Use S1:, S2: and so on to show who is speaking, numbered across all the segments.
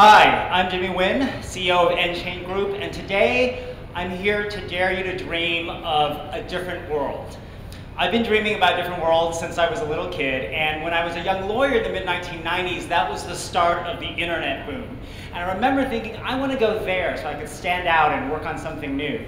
S1: Hi, I'm Jimmy Nguyen, CEO of nChain Group, and today I'm here to dare you to dream of a different world. I've been dreaming about different worlds since I was a little kid, and when I was a young lawyer in the mid-1990s, that was the start of the internet boom. And I remember thinking, I want to go there so I could stand out and work on something new.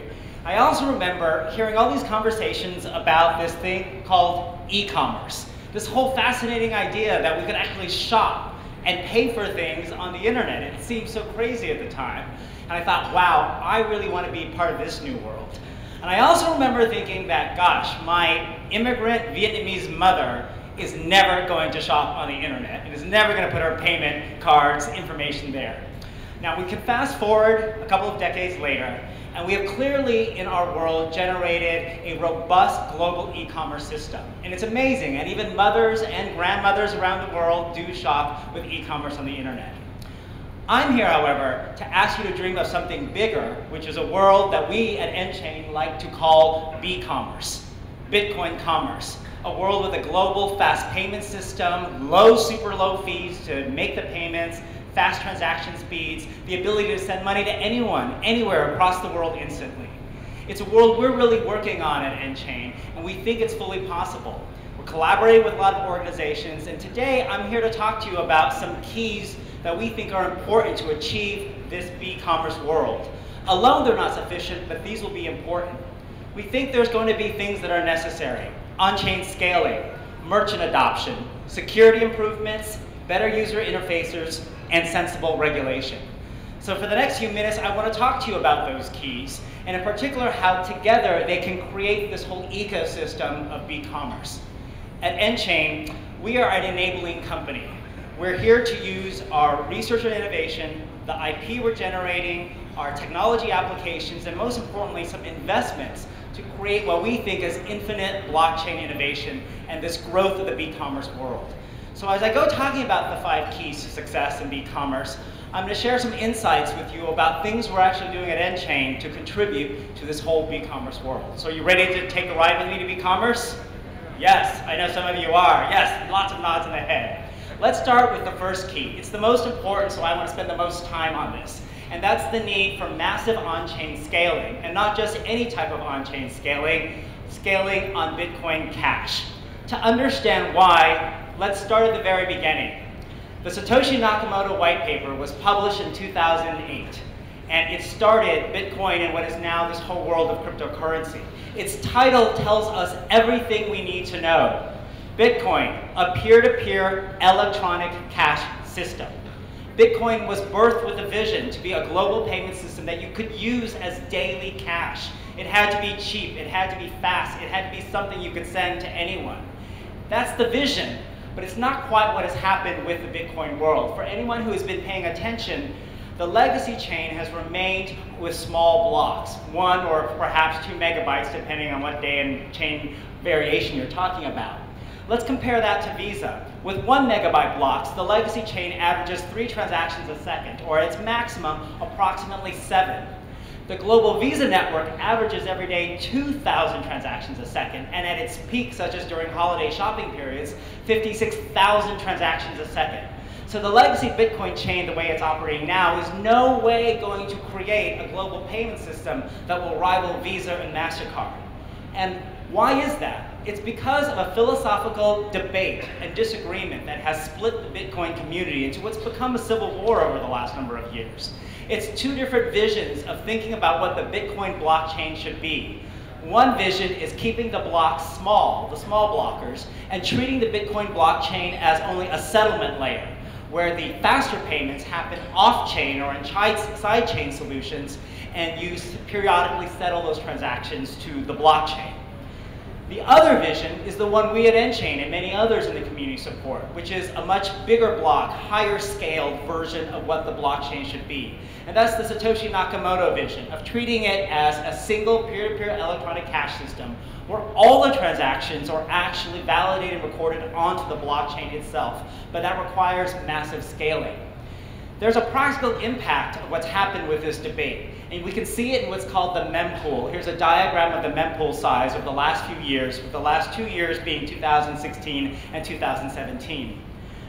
S1: I also remember hearing all these conversations about this thing called e-commerce, this whole fascinating idea that we could actually shop and pay for things on the internet. It seemed so crazy at the time. And I thought, wow, I really want to be part of this new world. And I also remember thinking that, gosh, my immigrant Vietnamese mother is never going to shop on the internet and is never going to put her payment cards information there. Now we can fast forward a couple of decades later, and we have clearly in our world generated a robust global e-commerce system. And it's amazing, and even mothers and grandmothers around the world do shop with e-commerce on the internet. I'm here, however, to ask you to dream of something bigger, which is a world that we at nChain like to call bCommerce, Bitcoin commerce. A world with a global fast payment system, super low fees to make the payments, fast transaction speeds, the ability to send money to anyone, anywhere across the world instantly. It's a world we're really working on at nChain, and we think it's fully possible. We're collaborating with a lot of organizations, and today I'm here to talk to you about some keys that we think are important to achieve this bCommerce world. Alone they're not sufficient, but these will be important. We think there's going to be things that are necessary: on-chain scaling, merchant adoption, security improvements, better user interfaces, and sensible regulation. So for the next few minutes, I want to talk to you about those keys, and in particular how together they can create this whole ecosystem of bCommerce. At nChain, we are an enabling company. We're here to use our research and innovation, the IP we're generating, our technology applications, and most importantly, some investments to create what we think is infinite blockchain innovation and this growth of the bCommerce world. So as I go talking about the 5 keys to success in bCommerce, I'm going to share some insights with you about things we're actually doing at nChain to contribute to this whole bCommerce world. So are you ready to take a ride with me to bCommerce? Yes, I know some of you are. Yes, lots of nods in the head. Let's start with the first key. It's the most important, so I want to spend the most time on this. And that's the need for massive on-chain scaling, and not just any type of on-chain scaling, scaling on Bitcoin Cash. To understand why, let's start at the very beginning. The Satoshi Nakamoto white paper was published in 2008, and it started Bitcoin and what is now this whole world of cryptocurrency. Its title tells us everything we need to know. Bitcoin, a peer-to-peer electronic cash system. Bitcoin was birthed with a vision to be a global payment system that you could use as daily cash. It had to be cheap, it had to be fast, it had to be something you could send to anyone. That's the vision. But it's not quite what has happened with the Bitcoin world. For anyone who has been paying attention, the legacy chain has remained with small blocks, 1 or perhaps 2 megabytes, depending on what day and chain variation you're talking about. Let's compare that to Visa. With 1 megabyte blocks, the legacy chain averages 3 transactions a second, or at its maximum, approximately 7. The global Visa network averages every day 2,000 transactions a second, and at its peak, such as during holiday shopping periods, 56,000 transactions a second. So the legacy Bitcoin chain, the way it's operating now, is no way going to create a global payment system that will rival Visa and MasterCard. And why is that? It's because of a philosophical debate and disagreement that has split the Bitcoin community into what's become a civil war over the last number of years. It's 2 different visions of thinking about what the Bitcoin blockchain should be. One vision is keeping the blocks small, the small blockers, and treating the Bitcoin blockchain as only a settlement layer, where the faster payments happen off-chain or in side-chain solutions, and you periodically settle those transactions to the blockchain. The other vision is the one we at nChain and many others in the community support, which is a much bigger block, higher scaled version of what the blockchain should be. And that's the Satoshi Nakamoto vision of treating it as a single peer-to-peer electronic cash system where all the transactions are actually validated and recorded onto the blockchain itself, but that requires massive scaling. There's a practical impact of what's happened with this debate, and we can see it in what's called the Mempool. Here's a diagram of the Mempool size over the last few years, with the last 2 years being 2016 and 2017.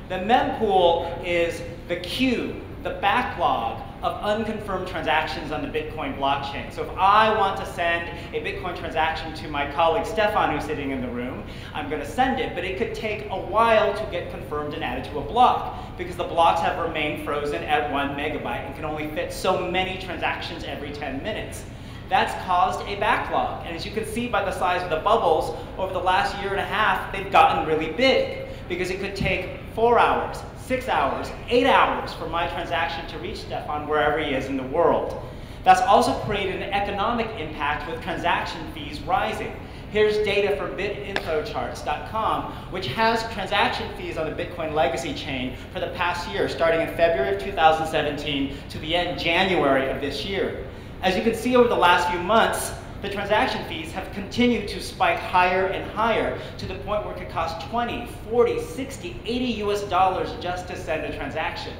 S1: The Mempool is the queue the backlog of unconfirmed transactions on the Bitcoin blockchain. So if I want to send a Bitcoin transaction to my colleague Stefan, who's sitting in the room, I'm going to send it, but it could take a while to get confirmed and added to a block because the blocks have remained frozen at 1 megabyte and can only fit so many transactions every 10 minutes. That's caused a backlog, and as you can see by the size of the bubbles, over the last year and a half, they've gotten really big because it could take 4 hours, 6 hours, 8 hours for my transaction to reach Stefan wherever he is in the world. That's also created an economic impact with transaction fees rising. Here's data from bitinfocharts.com, which has transaction fees on the Bitcoin legacy chain for the past year, starting in February of 2017 to the end January of this year. As you can see over the last few months, the transaction fees have continued to spike higher and higher to the point where it could cost 20, 40, 60, 80 US dollars just to send a transaction.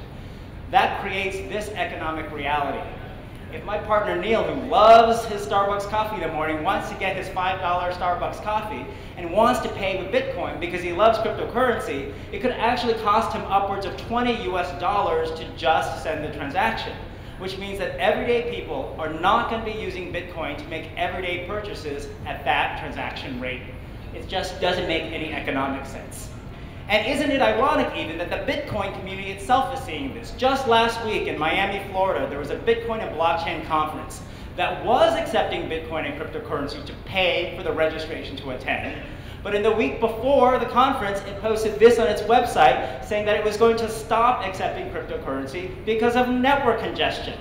S1: That creates this economic reality. If my partner Neil, who loves his Starbucks coffee in the morning, wants to get his $5 Starbucks coffee and wants to pay with Bitcoin because he loves cryptocurrency, it could actually cost him upwards of 20 US dollars to just send the transaction, which means that everyday people are not going to be using Bitcoin to make everyday purchases at that transaction rate. It just doesn't make any economic sense. And isn't it ironic even that the Bitcoin community itself is seeing this? Just last week in Miami, Florida, there was a Bitcoin and blockchain conference that was accepting Bitcoin and cryptocurrency to pay for the registration to attend. But in the week before the conference, it posted this on its website saying that it was going to stop accepting cryptocurrency because of network congestion.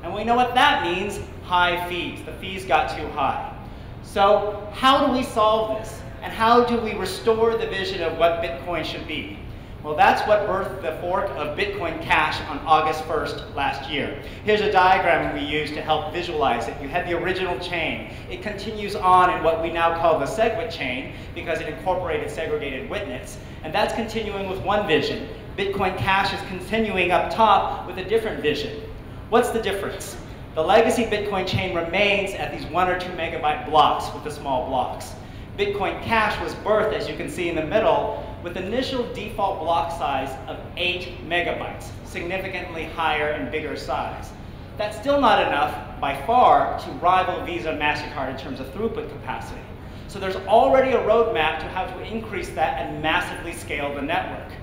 S1: And we know what that means, high fees. The fees got too high. So how do we solve this? And how do we restore the vision of what Bitcoin should be? Well, that's what birthed the fork of Bitcoin Cash on August 1st last year. Here's a diagram we used to help visualize it. You had the original chain. It continues on in what we now call the SegWit chain because it incorporated segregated witness. And that's continuing with one vision. Bitcoin Cash is continuing up top with a different vision. What's the difference? The legacy Bitcoin chain remains at these 1 or 2 megabyte blocks with the small blocks. Bitcoin Cash was birthed, as you can see in the middle, with initial default block size of 8 megabytes, significantly higher and bigger size. That's still not enough, by far, to rival Visa and MasterCard in terms of throughput capacity. So there's already a roadmap to how to increase that and massively scale the network.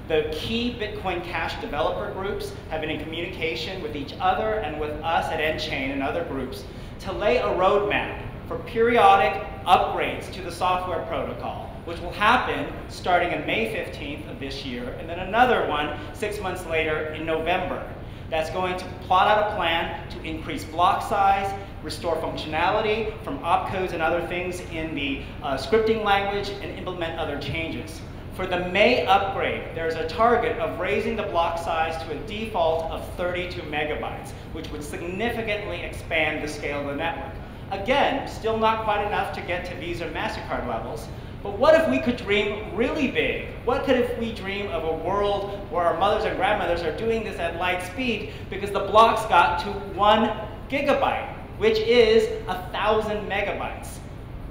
S1: The key Bitcoin Cash developer groups have been in communication with each other and with us at nChain and other groups to lay a roadmap for periodic upgrades to the software protocol, which will happen starting on May 15th of this year, and then another one 6 months later in November. That's going to plot out a plan to increase block size, restore functionality from opcodes and other things in the scripting language, and implement other changes. For the May upgrade, there's a target of raising the block size to a default of 32 megabytes, which would significantly expand the scale of the network. Again, still not quite enough to get to Visa and MasterCard levels, but what if we could dream really big? What could if we dream of a world where our mothers and grandmothers are doing this at light speed because the blocks got to 1 gigabyte, which is 1,000 megabytes.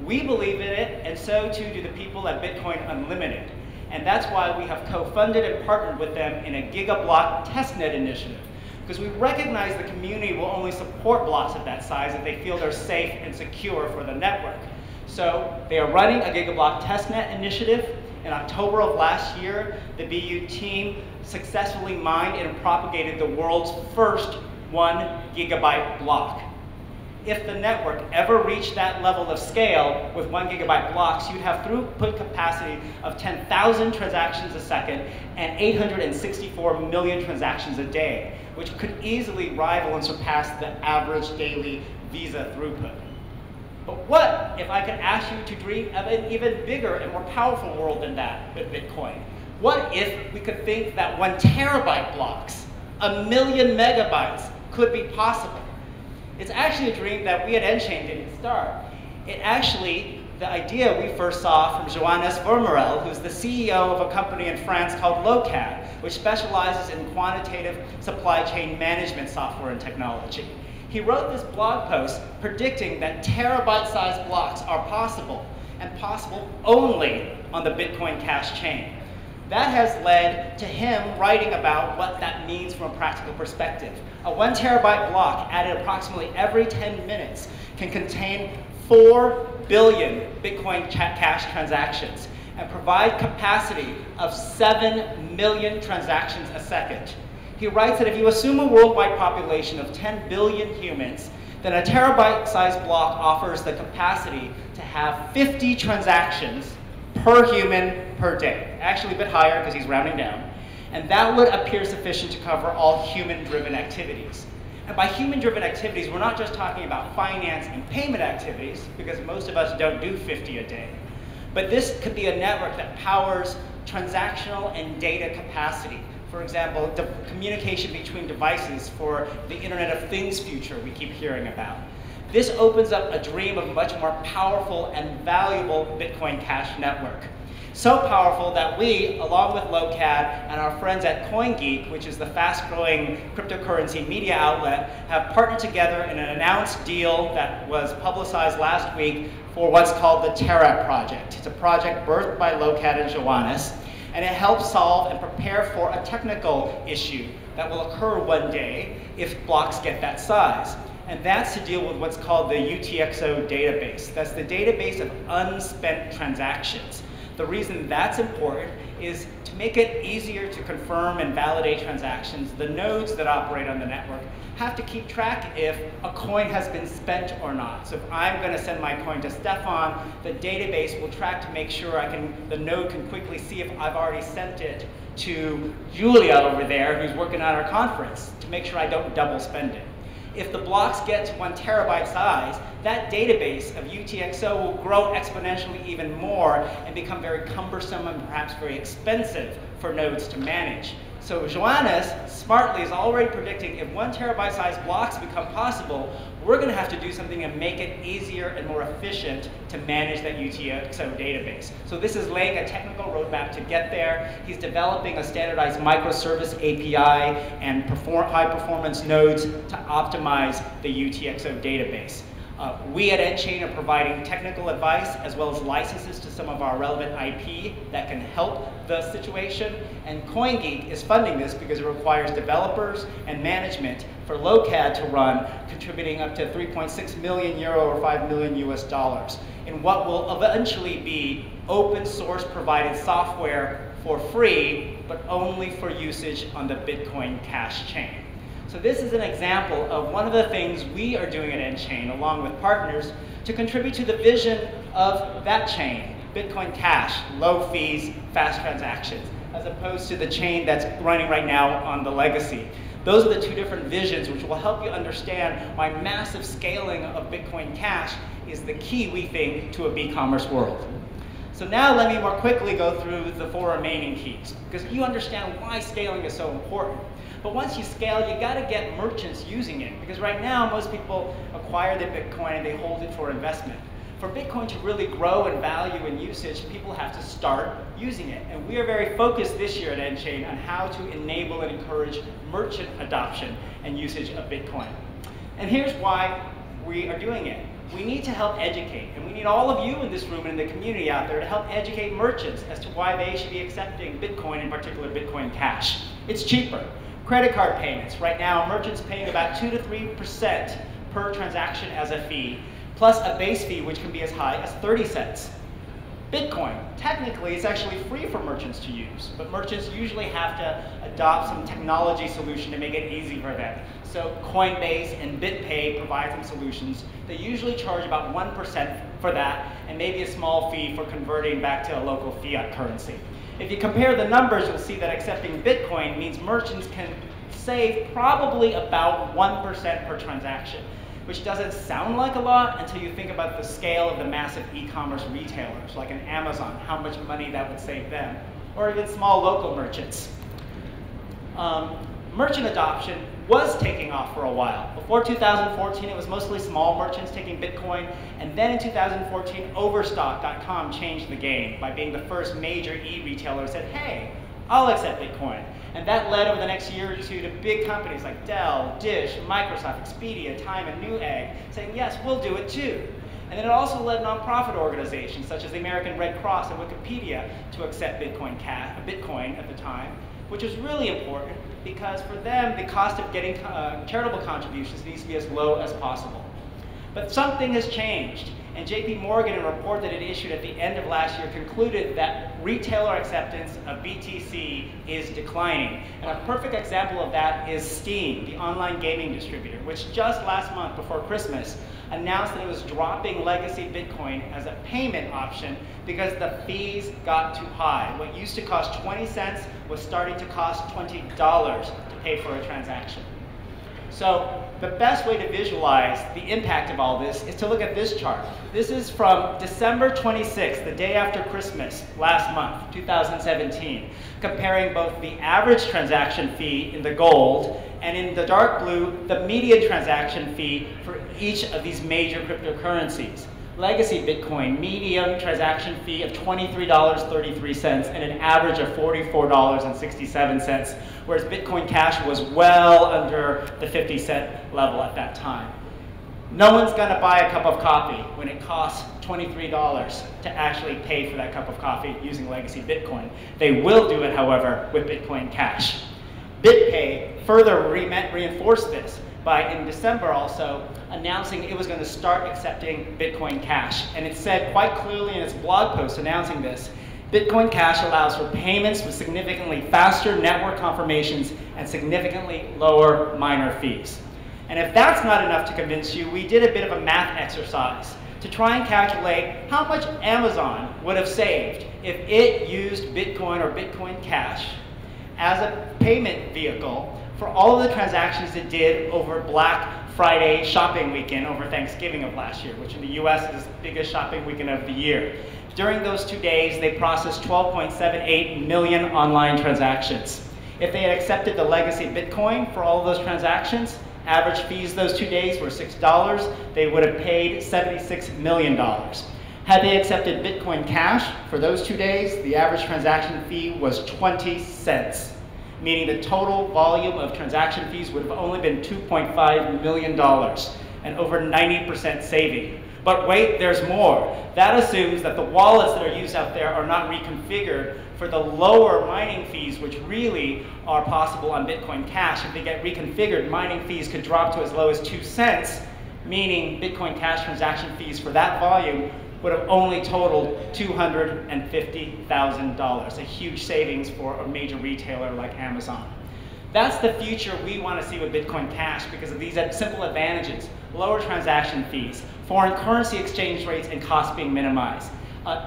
S1: We believe in it, and so too do the people at Bitcoin Unlimited. And that's why we have co-funded and partnered with them in a GigaBlock testnet initiative. Because we recognize the community will only support blocks of that size if they feel they're safe and secure for the network. So they are running a GigaBlock testnet initiative. In October of last year, the BU team successfully mined and propagated the world's first 1 gigabyte block. If the network ever reached that level of scale with 1 gigabyte blocks, you'd have throughput capacity of 10,000 transactions a second and 864 million transactions a day, which could easily rival and surpass the average daily Visa throughput. But what if I could ask you to dream of an even bigger and more powerful world than that with Bitcoin? What if we could think that 1 terabyte blocks, 1 million megabytes, could be possible? It's actually a dream that we at nChain didn't start. The idea we first saw from Johannes Vermerel, who's the CEO of a company in France called Locad, which specializes in quantitative supply chain management software and technology. He wrote this blog post predicting that terabyte-sized blocks are possible, and possible only on the Bitcoin Cash chain. That has led to him writing about what that means from a practical perspective. A 1 terabyte block added approximately every 10 minutes can contain 4 billion Bitcoin Cash transactions and provide capacity of 7 million transactions a second. He writes that if you assume a worldwide population of 10 billion humans, then a terabyte-sized block offers the capacity to have 50 transactions per human per day. Actually a bit higher because he's rounding down. And that would appear sufficient to cover all human-driven activities. And by human-driven activities, we're not just talking about finance and payment activities, because most of us don't do 50 a day. But this could be a network that powers transactional and data capacity. For example, the communication between devices for the Internet of Things future we keep hearing about. This opens up a dream of a much more powerful and valuable Bitcoin Cash network. So powerful that we, along with LoCAD and our friends at CoinGeek, which is the fast-growing cryptocurrency media outlet, have partnered together in an announced deal that was publicized last week for what's called the Terra project. It's a project birthed by LoCAD and Johannes, and it helps solve and prepare for a technical issue that will occur one day if blocks get that size. And that's to deal with what's called the UTXO database. That's the database of unspent transactions. The reason that's important is to make it easier to confirm and validate transactions. The nodes that operate on the network have to keep track if a coin has been spent or not. So if I'm going to send my coin to Stefan, the database will track to make sure the node can quickly see if I've already sent it to Julia over there, who's working on our conference, to make sure I don't double spend it. If the blocks get to 1 terabyte size, that database of UTXO will grow exponentially even more and become very cumbersome and perhaps very expensive for nodes to manage. So Johannes smartly is already predicting if 1 terabyte size blocks become possible, we're going to have to do something and make it easier and more efficient to manage that UTXO database. So this is laying a technical roadmap to get there. He's developing a standardized microservice API and high performance nodes to optimize the UTXO database. We at nChain are providing technical advice as well as licenses to some of our relevant IP that can help the situation. And CoinGeek is funding this because it requires developers and management for LoCAD to run, contributing up to 3.6 million euro or $5 million US in what will eventually be open source provided software for free, but only for usage on the Bitcoin Cash chain. So this is an example of one of the things we are doing at nChain, along with partners, to contribute to the vision of that chain, Bitcoin Cash, low fees, fast transactions, as opposed to the chain that's running right now on the legacy. Those are the two different visions which will help you understand why massive scaling of Bitcoin Cash is the key, we think, to a bCommerce world. So now let me more quickly go through the 4 remaining keys, because you understand why scaling is so important. But once you scale, you got to get merchants using it, because right now most people acquire the Bitcoin and they hold it for investment. For Bitcoin to really grow in value and usage, people have to start using it. And we are very focused this year at nChain on how to enable and encourage merchant adoption and usage of Bitcoin. And here's why we are doing it. We need to help educate, and we need all of you in this room and in the community out there to help educate merchants as to why they should be accepting Bitcoin, in particular Bitcoin Cash. It's cheaper. Credit card payments. Right now, merchants paying about 2 to 3% per transaction as a fee, plus a base fee which can be as high as 30 cents. Bitcoin, technically, it's actually free for merchants to use, but merchants usually have to adopt some technology solution to make it easy for them. So Coinbase and BitPay provide some solutions. They usually charge about 1% for that, and maybe a small fee for converting back to a local fiat currency. If you compare the numbers, you'll see that accepting Bitcoin means merchants can save probably about 1% per transaction, which doesn't sound like a lot until you think about the scale of the massive e-commerce retailers, like an Amazon, how much money that would save them, or even small local merchants. Merchant adoption was taking off for a while. Before 2014, it was mostly small merchants taking Bitcoin, and then in 2014, Overstock.com changed the game by being the first major e-retailer that said, hey, I'll accept Bitcoin. And that led over the next year or two to big companies like Dell, Dish, Microsoft, Expedia, Time, and Newegg saying, yes, we'll do it too. And then it also led nonprofit organizations such as the American Red Cross and Wikipedia to accept Bitcoin at the time, which is really important because for them, the cost of getting charitable contributions needs to be as low as possible. But something has changed, and JP Morgan, in a report that it issued at the end of last year, concluded that retailer acceptance of BTC is declining. And a perfect example of that is Steam, the online gaming distributor, which just last month before Christmas announced that it was dropping legacy Bitcoin as a payment option because the fees got too high. What used to cost 20 cents was starting to cost $20 to pay for a transaction. So the best way to visualize the impact of all this is to look at this chart. This is from December 26th, the day after Christmas, last month, 2017, comparing both the average transaction fee in the gold and in the dark blue, the median transaction fee for each of these major cryptocurrencies. Legacy Bitcoin, median transaction fee of $23.33 and an average of $44.67, whereas Bitcoin Cash was well under the 50-cent level at that time. No one's going to buy a cup of coffee when it costs $23 to actually pay for that cup of coffee using legacy Bitcoin. They will do it, however, with Bitcoin Cash. BitPay further reinforced this by, in December also, announcing it was going to start accepting Bitcoin Cash. And it said quite clearly in its blog post announcing this, Bitcoin Cash allows for payments with significantly faster network confirmations and significantly lower miner fees. And if that's not enough to convince you, we did a bit of a math exercise to try and calculate how much Amazon would have saved if it used Bitcoin or Bitcoin Cash as a payment vehicle for all of the transactions it did over Black Friday shopping weekend over Thanksgiving of last year, which in the US is the biggest shopping weekend of the year. During those 2 days, they processed 12.78 million online transactions. If they had accepted the legacy Bitcoin for all of those transactions, average fees those 2 days were $6, they would have paid $76 million. Had they accepted Bitcoin Cash for those 2 days, the average transaction fee was 20 cents. Meaning the total volume of transaction fees would have only been $2.5 million, and over 90% saving. But wait, there's more. That assumes that the wallets that are used out there are not reconfigured for the lower mining fees, which really are possible on Bitcoin Cash. If they get reconfigured, mining fees could drop to as low as 2 cents, meaning Bitcoin Cash transaction fees for that volume would have only totaled $250,000, a huge savings for a major retailer like Amazon. That's the future we want to see with Bitcoin Cash because of these simple advantages: lower transaction fees, foreign currency exchange rates and costs being minimized,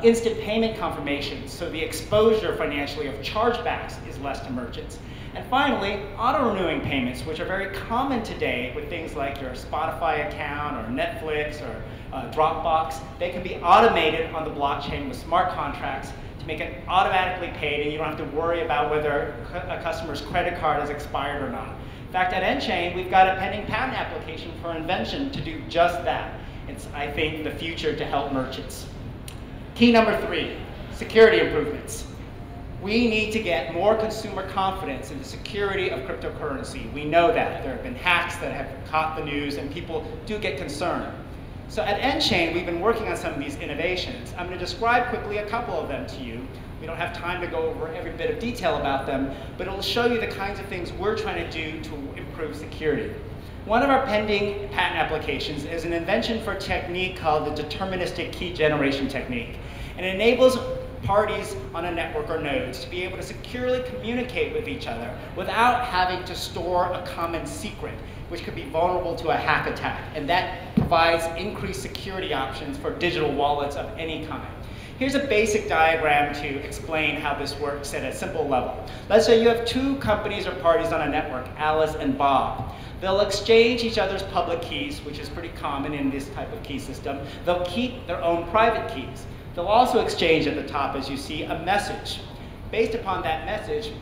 S1: instant payment confirmations, so the exposure financially of chargebacks is less to merchants. And finally, auto-renewing payments, which are very common today with things like your Spotify account or Netflix or Dropbox. They can be automated on the blockchain with smart contracts to make it automatically paid, and you don't have to worry about whether a customer's credit card is expired or not. In fact, at nChain, we've got a pending patent application for an invention to do just that. It's, I think, the future to help merchants. Key number 3, security improvements. We need to get more consumer confidence in the security of cryptocurrency. We know that. There have been hacks that have caught the news, and people do get concerned. So at nChain, we've been working on some of these innovations. I'm going to describe quickly a couple of them to you. We don't have time to go over every bit of detail about them, but it'll show you the kinds of things we're trying to do to improve security. One of our pending patent applications is an invention for a technique called the Deterministic Key generation technique. And it enables parties on a network or nodes to be able to securely communicate with each other without having to store a common secret, which could be vulnerable to a hack attack. And that provides increased security options for digital wallets of any kind. Here's a basic diagram to explain how this works at a simple level. Let's say you have 2 companies or parties on a network, Alice and Bob. They'll exchange each other's public keys, which is pretty common in this type of key system. They'll keep their own private keys. They'll also exchange at the top, as you see, a message. Based upon that message,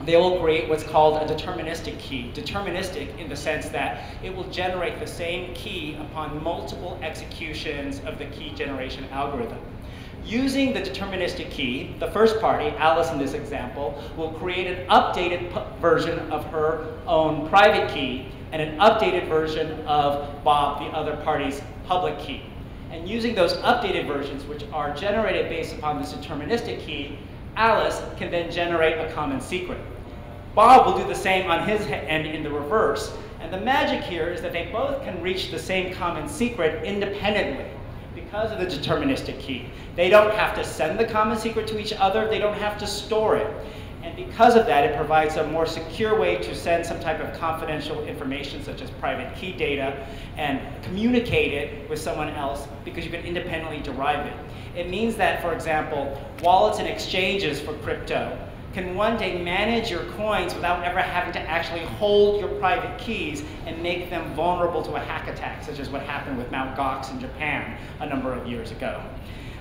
S1: they will create what's called a deterministic key. Deterministic in the sense that it will generate the same key upon multiple executions of the key generation algorithm. Using the deterministic key, the first party, Alice in this example, will create an updated version of her own private key and an updated version of Bob, the other party's public key. And using those updated versions, which are generated based upon this deterministic key, Alice can then generate a common secret. Bob will do the same on his end in the reverse. And the magic here is that they both can reach the same common secret independently because of the deterministic key. They don't have to send the common secret to each other. They don't have to store it. And because of that, it provides a more secure way to send some type of confidential information, such as private key data, and communicate it with someone else because you can independently derive it. It means that, for example, wallets and exchanges for crypto can one day manage your coins without ever having to actually hold your private keys and make them vulnerable to a hack attack, such as what happened with Mt. Gox in Japan a number of years ago.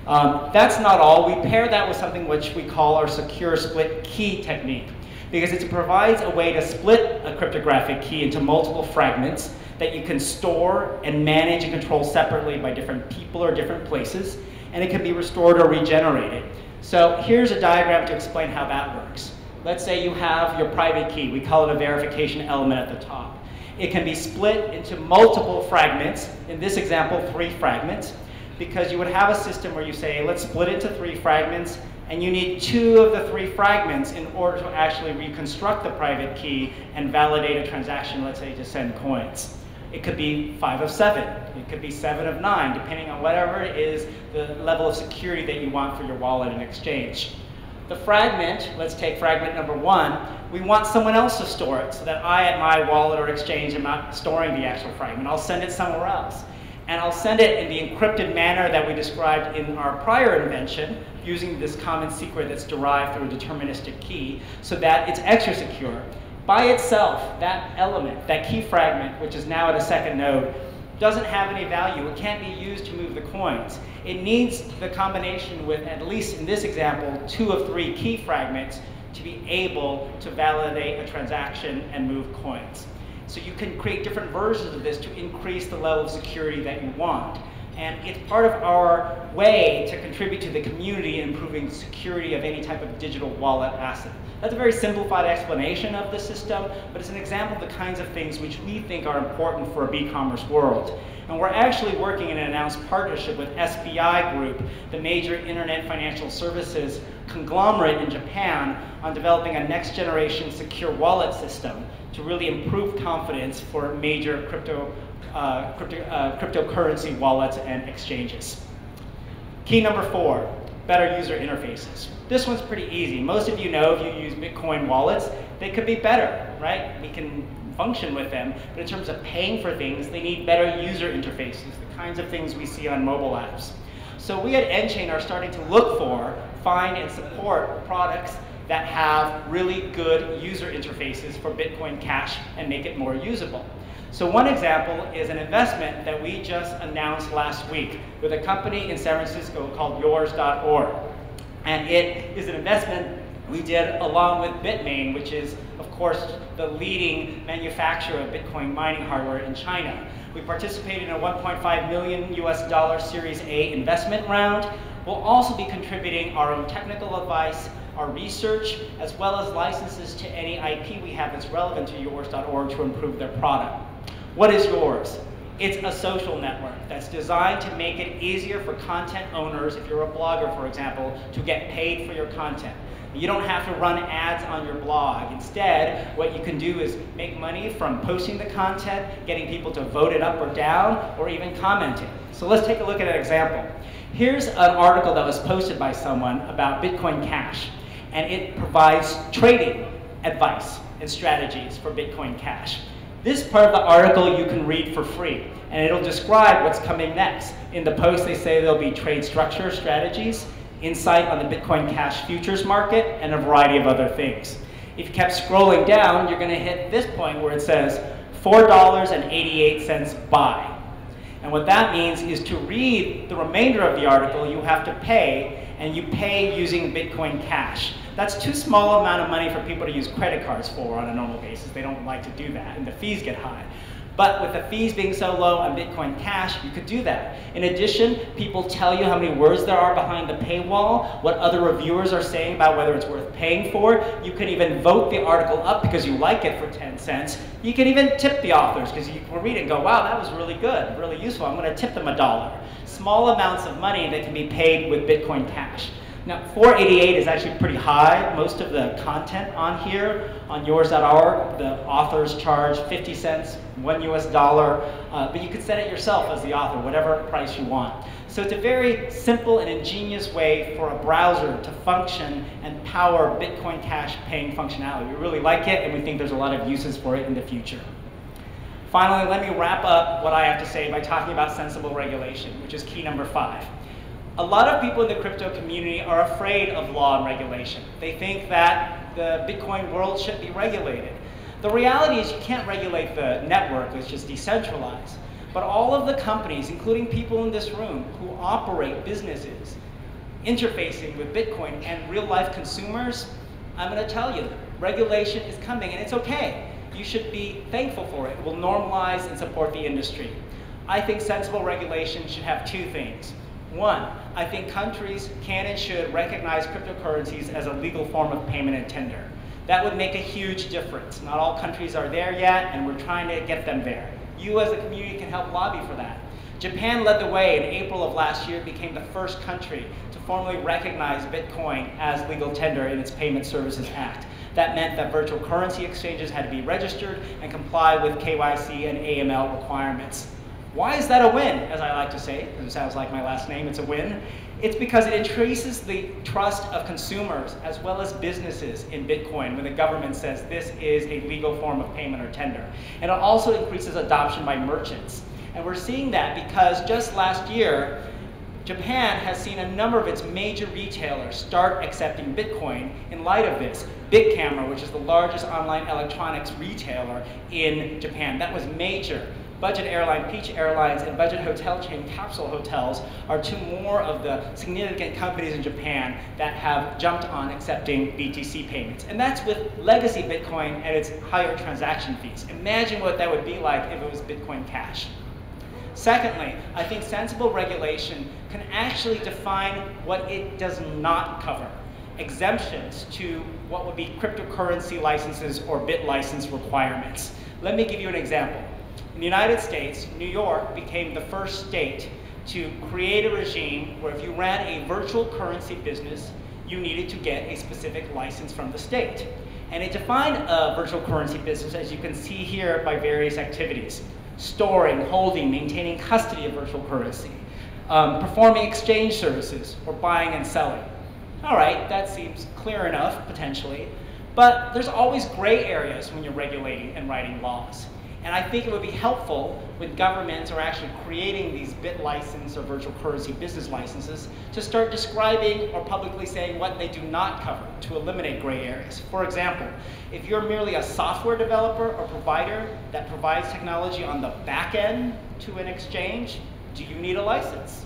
S1: That's not all. We pair that with something which we call our secure split key technique, because it provides a way to split a cryptographic key into multiple fragments that you can store and manage and control separately by different people or different places, and it can be restored or regenerated. So here's a diagram to explain how that works. Let's say you have your private key. We call it a verification element at the top. It can be split into multiple fragments. In this example, 3 fragments, because you would have a system where you say, let's split it to 3 fragments, and you need 2 of the 3 fragments in order to actually reconstruct the private key and validate a transaction, let's say, to send coins. It could be 5 of 7. It could be 7 of 9, depending on whatever it is, the level of security that you want for your wallet and exchange. The fragment, let's take fragment number 1, we want someone else to store it so that I, at my wallet or exchange, am not storing the actual fragment. I'll send it somewhere else. And I'll send it in the encrypted manner that we described in our prior invention, using this common secret that's derived through a deterministic key, so that it's extra secure. By itself, that element, that key fragment, which is now at a second node, doesn't have any value. It can't be used to move the coins. It needs the combination with, at least in this example, 2 of 3 key fragments to be able to validate a transaction and move coins. So you can create different versions of this to increase the level of security that you want. And it's part of our way to contribute to the community in improving security of any type of digital wallet asset. That's a very simplified explanation of the system, but it's an example of the kinds of things which we think are important for a bCommerce world. And we're actually working in an announced partnership with SBI Group, the major internet financial services conglomerate in Japan, on developing a next generation secure wallet system to really improve confidence for major cryptocurrency wallets and exchanges. Key number 4, better user interfaces. This one's pretty easy. Most of you know if you use Bitcoin wallets, they could be better, right? We can function with them, but in terms of paying for things, they need better user interfaces, the kinds of things we see on mobile apps. So we at nChain are starting to look for, find, and support products that have really good user interfaces for Bitcoin Cash and make it more usable. So one example is an investment that we just announced last week with a company in San Francisco called yours.org. And it is an investment we did along with Bitmain, which is, of course, the leading manufacturer of Bitcoin mining hardware in China. We participated in a $1.5 million US Series A investment round. We'll also be contributing our own technical advice, our research, as well as licenses to any IP we have that's relevant to yours.org to improve their product. What is Yours? It's a social network that's designed to make it easier for content owners, if you're a blogger, for example, to get paid for your content. You don't have to run ads on your blog. Instead, what you can do is make money from posting the content, getting people to vote it up or down, or even commenting. So let's take a look at an example. Here's an article that was posted by someone about Bitcoin Cash, and it provides trading advice and strategies for Bitcoin Cash. This part of the article you can read for free, and it'll describe what's coming next. In the post, they say there'll be trade structure strategies, insight on the Bitcoin Cash futures market, and a variety of other things. If you kept scrolling down, you're going to hit this point where it says $4.88 buy. And what that means is to read the remainder of the article, you have to pay, and you pay using Bitcoin Cash. That's too small amount of money for people to use credit cards for on a normal basis. They don't like to do that, and the fees get high. But with the fees being so low on Bitcoin Cash, you could do that. In addition, people tell you how many words there are behind the paywall, what other reviewers are saying about whether it's worth paying for. You can even vote the article up because you like it for 10 cents. You can even tip the authors because you can read it and go, wow, that was really good, really useful. I'm going to tip them $1. small amounts of money that can be paid with Bitcoin Cash. Now, 488 is actually pretty high. Most of the content on here, on yours.org, the authors charge 50 cents, $1 but you can set it yourself as the author, whatever price you want. So it's a very simple and ingenious way for a browser to function and power Bitcoin Cash paying functionality. We really like it, and we think there's a lot of uses for it in the future. Finally, let me wrap up what I have to say by talking about sensible regulation, which is key number 5. A lot of people in the crypto community are afraid of law and regulation. They think that the Bitcoin world should be regulated. The reality is you can't regulate the network, it's just decentralized. But all of the companies, including people in this room who operate businesses interfacing with Bitcoin and real-life consumers, I'm going to tell you, regulation is coming, and it's okay. You should be thankful for it. It will normalize and support the industry. I think sensible regulation should have 2 things. 1, I think countries can and should recognize cryptocurrencies as a legal form of payment and tender. That would make a huge difference. Not all countries are there yet, and we're trying to get them there. You as a community can help lobby for that. Japan led the way in April of last year, became the first country to formally recognize Bitcoin as legal tender in its Payment Services Act. That meant that virtual currency exchanges had to be registered and comply with KYC and AML requirements. Why is that a win, as I like to say? Because it sounds like my last name, it's a win. It's because it increases the trust of consumers as well as businesses in Bitcoin when the government says this is a legal form of payment or tender. And it also increases adoption by merchants. And we're seeing that because just last year, Japan has seen a number of its major retailers start accepting Bitcoin in light of this. bCommerce, which is the largest online electronics retailer in Japan, that was major. Budget airline Peach Airlines and budget hotel chain Capsule Hotels are 2 more of the significant companies in Japan that have jumped on accepting BTC payments. And that's with legacy Bitcoin and its higher transaction fees. Imagine what that would be like if it was Bitcoin Cash. Secondly, I think sensible regulation can actually define what it does not cover. Exemptions to what would be cryptocurrency licenses or bit license requirements. Let me give you an example. In the United States, New York became the first state to create a regime where if you ran a virtual currency business, you needed to get a specific license from the state. And it defined a virtual currency business, as you can see here, by various activities. Storing, holding, maintaining custody of virtual currency, performing exchange services, or buying and selling. All right, that seems clear enough, potentially. But there's always gray areas when you're regulating and writing laws. And I think it would be helpful when governments are actually creating these bit license or virtual currency business licenses to start describing or publicly saying what they do not cover to eliminate gray areas. For example, if you're merely a software developer or provider that provides technology on the back end to an exchange, do you need a license?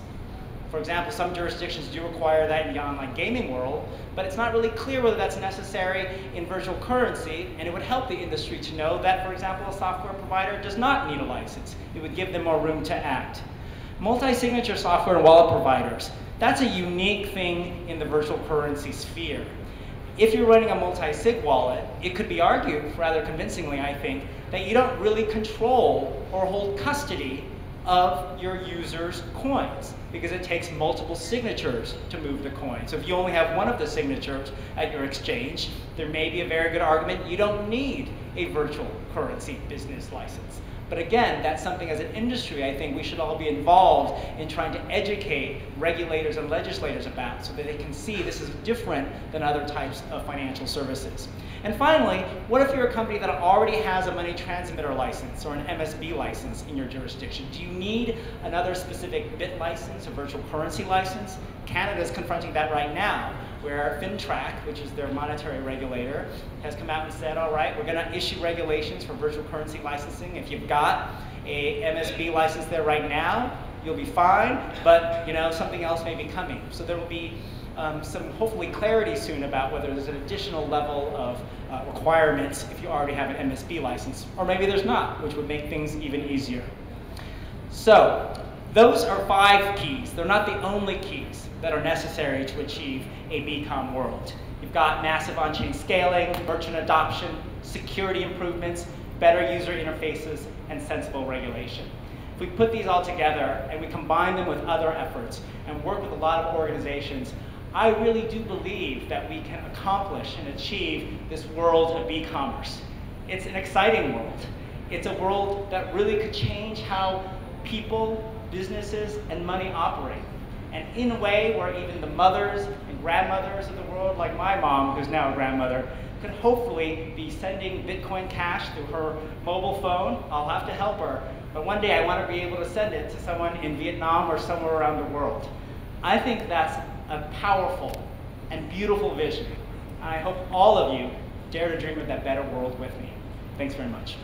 S1: For example, some jurisdictions do require that in the online gaming world, but it's not really clear whether that's necessary in virtual currency, and it would help the industry to know that, for example, a software provider does not need a license. It would give them more room to act. Multi-signature software and wallet providers, that's a unique thing in the virtual currency sphere. If you're running a multi-sig wallet, it could be argued, rather convincingly I think, that you don't really control or hold custody of your users' coins, because it takes multiple signatures to move the coin. So if you only have one of the signatures at your exchange, there may be a very good argument you don't need a virtual currency business license. But again, that's something as an industry I think we should all be involved in trying to educate regulators and legislators about so that they can see this is different than other types of financial services. And finally, what if you're a company that already has a money transmitter license or an MSB license in your jurisdiction? Do you need another specific bit license or virtual currency license? Canada is confronting that right now, where FinTrack, which is their monetary regulator, has come out and said, all right, we're going to issue regulations for virtual currency licensing. If you've got a MSB license there right now, you'll be fine, but something else may be coming. So there will be some hopefully clarity soon about whether there's an additional level of requirements if you already have an MSB license, or maybe there's not, which would make things even easier. So those are 5 keys. They're not the only keys that are necessary to achieve a bComm world. You've got massive on-chain scaling, merchant adoption, security improvements, better user interfaces, and sensible regulation. If we put these all together and we combine them with other efforts and work with a lot of organizations, I really do believe that we can accomplish and achieve this world of bCommerce. It's an exciting world. It's a world that really could change how people, businesses, and money operate. And in a way where even the mothers and grandmothers of the world, like my mom, who's now a grandmother, could hopefully be sending Bitcoin Cash through her mobile phone. I'll have to help her, but one day I want to be able to send it to someone in Vietnam or somewhere around the world. I think that's a powerful and beautiful vision. I hope all of you dare to dream of that better world with me. Thanks very much.